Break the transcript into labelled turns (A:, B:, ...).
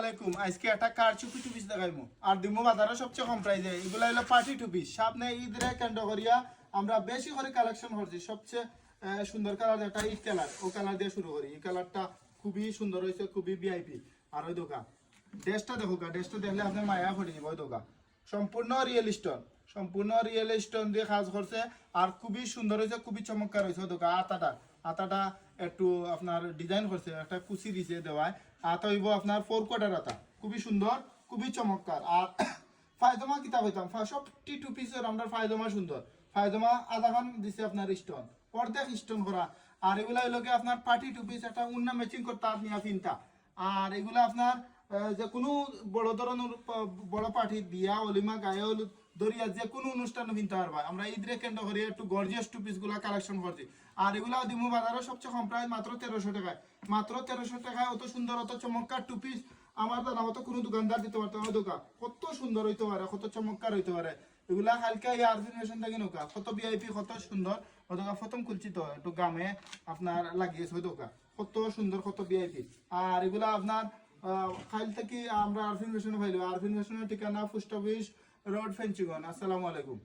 A: আলাইকুম। আজকে একটা কারচুপি টুপিস দেখাইমু আর দিমু বাজারে সবচেয়ে কম প্রাইসে। এগুলা হলো পার্টি টুপিস। সামনে ঈদের কেন্দ্র করিয়া আমরা বেশি করে কালেকশন করছি। সবচেয়ে সুন্দর কালার একটা ঈদ কালার, ও কালার দিয়ে শুরু করি। এই কালারটা খুবই সুন্দর হয়েছে, খুবই ভিআইপি। আর ওই দোকান ড্রেসটা দেখো, ড্রেসটা দেখলে আপনার মায়া পড়ে যাবে। ওই দোকান সম্পূর্ণ রিয়েল স্টোন, সম্পূর্ণ রিয়েল স্টোন দিয়ে কাজ করছে আর খুবই সুন্দর হয়েছে, খুবই চমৎকার হয়েছে। ওই দোকান আতাটা একটু আপনার ডিজাইন করছে, একটা কুচি দিছে দেওয়ায়। আতা হইব আপনার 4 কোয়ার্টার আতা, খুবই সুন্দর, খুবই চমৎকার। আর ফায়দমা কিতাব হইতাম সবটি টু পিসের আমরা ফায়দমা সুন্দর। ফায়দমা আধা খান দিছে আপনার স্টোন, অর্ধেক স্টোন করা। আর এগুলা হইলো কি আপনার পার্টি টু পিস, একটা উন্না ম্যাচিং করতে আপনি ফিনটা। আর এগুলা আপনার যে কোনো বড় ধরনের বড় পার্টি বিয়া অলিমা গায়ে হলুদ দরিয়া যে কোনো অনুষ্ঠানে কিনতে পারবা। আমরা ঈদরে কেন্দ্র করি একটু গর্জিয়াস টু পিস গুলা কালেকশন করছি। আর এগুলা দিমু বাজারে সবচেয়ে কম প্রাইস মাত্র 1300 টাকায়। মাত্র 1300 টাকায় অত সুন্দর, অত চমৎকার টু পিস আমার জানা মতো কোনো দোকানদার দিতে পারতো না। দোকান কত সুন্দর হইতে পারে, কত চমৎকার হইতে পারে। এগুলা হালকা এই আর্জিনেশন থেকে নৌকা কত ভিআইপি, কত সুন্দর। ওই দোকান প্রথম খুলছি তো একটু গামে আপনার লাগিয়েছে। ওই দোকান কত সুন্দর, কত ভিআইপি। আর এগুলা আপনার খাইল থেকে আমরা আরফিন মেশিনে পাইলো। আরফিন মেশিনের ঠিকানা পোস্ট অফিস রোড, ফেঞ্চিগঞ্জ। আসসালামু আলাইকুম।